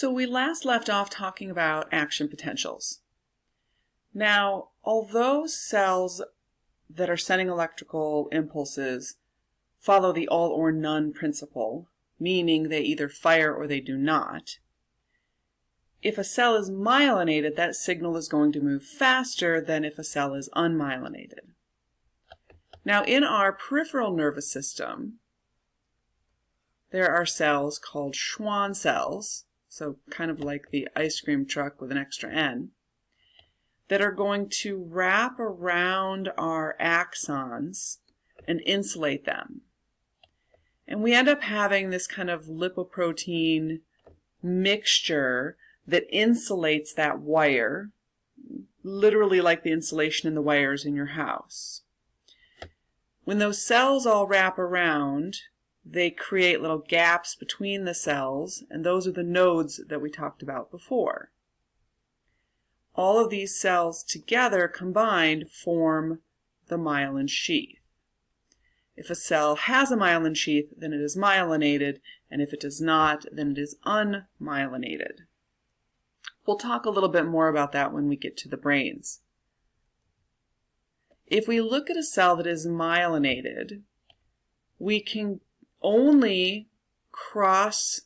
So we last left off talking about action potentials. Now, although cells that are sending electrical impulses follow the all or none principle, meaning they either fire or they do not, if a cell is myelinated, that signal is going to move faster than if a cell is unmyelinated. Now, in our peripheral nervous system, there are cells called Schwann cells, so kind of like the ice cream truck with an extra N, that are going to wrap around our axons and insulate them. And we end up having this kind of lipoprotein mixture that insulates that wire, literally like the insulation in the wires in your house. When those cells all wrap around, they create little gaps between the cells, and those are the nodes that we talked about before. All of these cells together combined form the myelin sheath. If a cell has a myelin sheath, then it is myelinated, and if it does not, then it is unmyelinated. We'll talk a little bit more about that when we get to the brains. If we look at a cell that is myelinated, we can only cross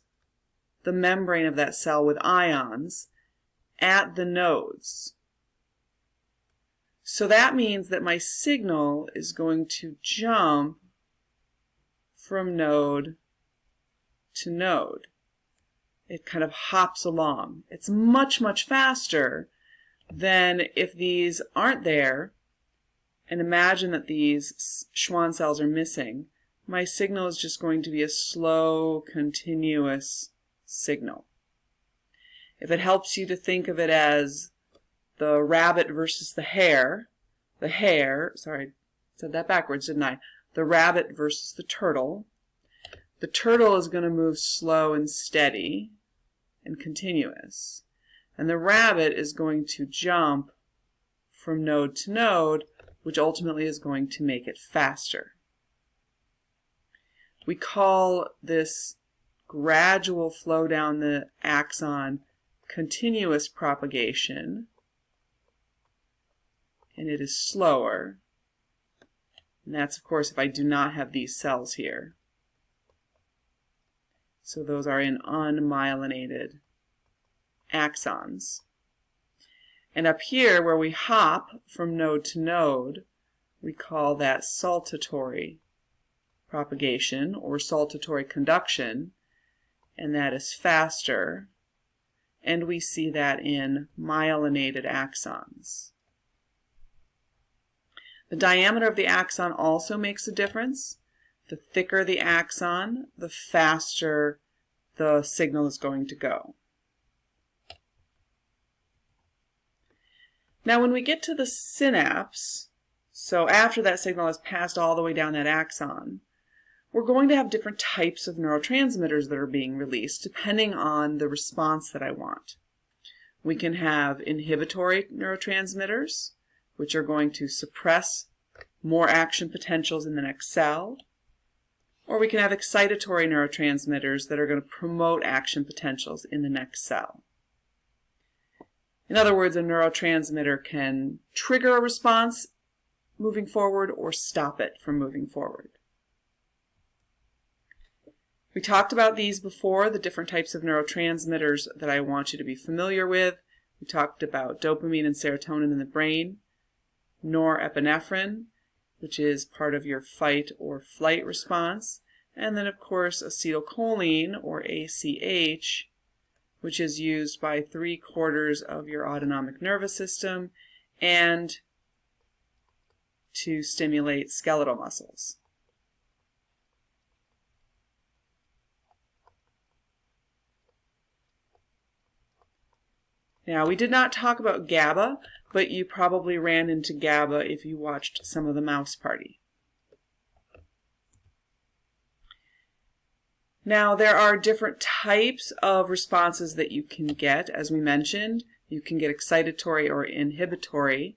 the membrane of that cell with ions at the nodes. So that means that my signal is going to jump from node to node. It kind of hops along. It's much, much faster than if these aren't there, and imagine that these Schwann cells are missing. My signal is just going to be a slow, continuous signal. If it helps you to think of it as the rabbit versus the hare, sorry, I said that backwards, didn't I? The rabbit versus the turtle is going to move slow and steady and continuous. And the rabbit is going to jump from node to node, which ultimately is going to make it faster. We call this gradual flow down the axon continuous propagation, and it is slower. And that's, of course, if I do not have these cells here. So those are in unmyelinated axons. And up here, where we hop from node to node, we call that saltatory propagation or saltatory conduction, and that is faster. And we see that in myelinated axons. The diameter of the axon also makes a difference. The thicker the axon, the faster the signal is going to go. Now when we get to the synapse, so after that signal has passed all the way down that axon, we're going to have different types of neurotransmitters that are being released depending on the response that I want. We can have inhibitory neurotransmitters, which are going to suppress more action potentials in the next cell, or we can have excitatory neurotransmitters that are going to promote action potentials in the next cell. In other words, a neurotransmitter can trigger a response moving forward or stop it from moving forward. We talked about these before, the different types of neurotransmitters that I want you to be familiar with. We talked about dopamine and serotonin in the brain, norepinephrine, which is part of your fight or flight response, and then of course acetylcholine or ACH, which is used by 3/4 of your autonomic nervous system and to stimulate skeletal muscles. Now, we did not talk about GABA, but you probably ran into GABA if you watched some of the Mouse Party. Now, there are different types of responses that you can get, as we mentioned. You can get excitatory or inhibitory.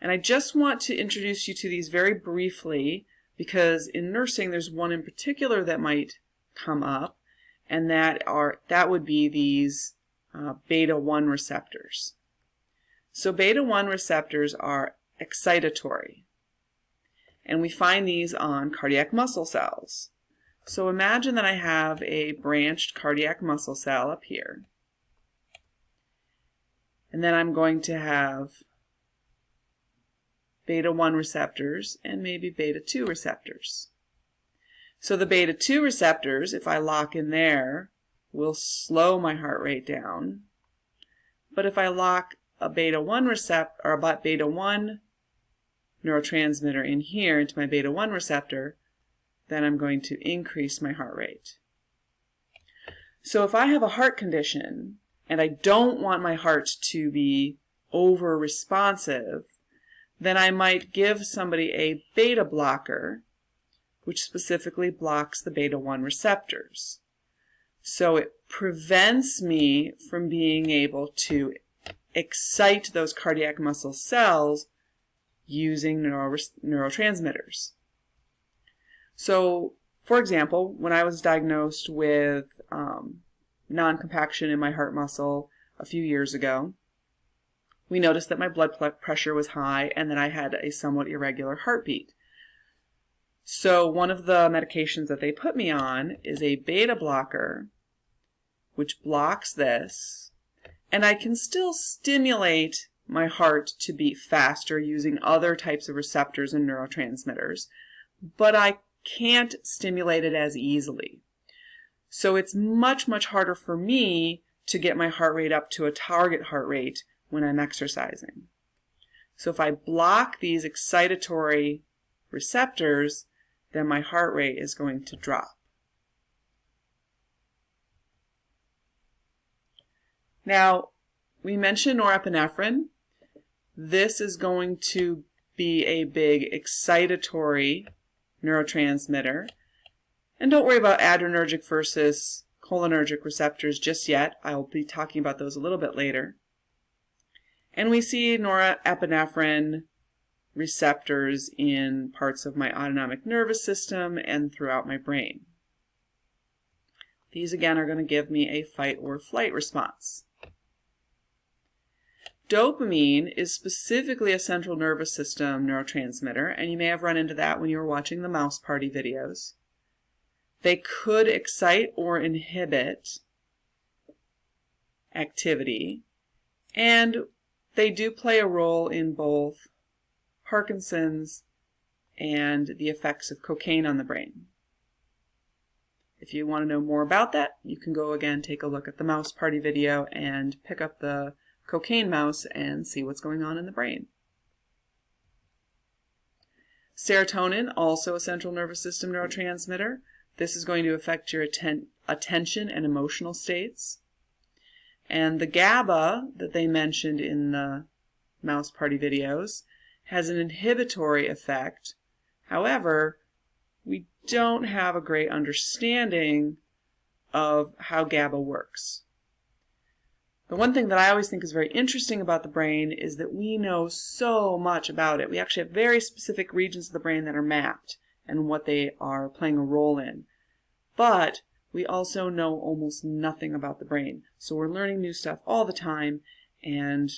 And I just want to introduce you to these very briefly because in nursing there's one in particular that might come up, and that would be these beta-1 receptors. So beta-1 receptors are excitatory, and we find these on cardiac muscle cells. So imagine that I have a branched cardiac muscle cell up here, and then I'm going to have beta-1 receptors and maybe beta-2 receptors. So the beta-2 receptors, if I lock in there, will slow my heart rate down. But if I lock a beta-1 receptor or a beta-1 neurotransmitter in here into my beta-1 receptor, then I'm going to increase my heart rate. So if I have a heart condition and I don't want my heart to be over-responsive, then I might give somebody a beta blocker, which specifically blocks the beta-1 receptors. So it prevents me from being able to excite those cardiac muscle cells using neurotransmitters. So, for example, when I was diagnosed with non-compaction in my heart muscle a few years ago, we noticed that my blood pressure was high and that I had a somewhat irregular heartbeat. So one of the medications that they put me on is a beta blocker, which blocks this, and I can still stimulate my heart to beat faster using other types of receptors and neurotransmitters, but I can't stimulate it as easily. So it's much, much harder for me to get my heart rate up to a target heart rate when I'm exercising. So if I block these excitatory receptors, then my heart rate is going to drop. Now, we mentioned norepinephrine. This is going to be a big excitatory neurotransmitter. And don't worry about adrenergic versus cholinergic receptors just yet. I will be talking about those a little bit later. And we see norepinephrine receptors in parts of my autonomic nervous system and throughout my brain. These again are going to give me a fight or flight response. Dopamine is specifically a central nervous system neurotransmitter, and you may have run into that when you were watching the mouse party videos. They could excite or inhibit activity, and they do play a role in both Parkinson's and the effects of cocaine on the brain. If you want to know more about that, you can go again take a look at the mouse party video and pick up the cocaine mouse and see what's going on in the brain. Serotonin, also a central nervous system neurotransmitter. This is going to affect your attention and emotional states. And the GABA that they mentioned in the mouse party videos has an inhibitory effect. However, we don't have a great understanding of how GABA works. The one thing that I always think is very interesting about the brain is that we know so much about it. We actually have very specific regions of the brain that are mapped and what they are playing a role in. But we also know almost nothing about the brain. So we're learning new stuff all the time, and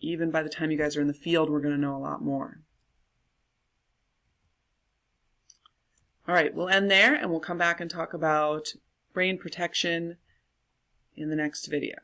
even by the time you guys are in the field, we're going to know a lot more. All right, we'll end there, and we'll come back and talk about brain protection in the next video.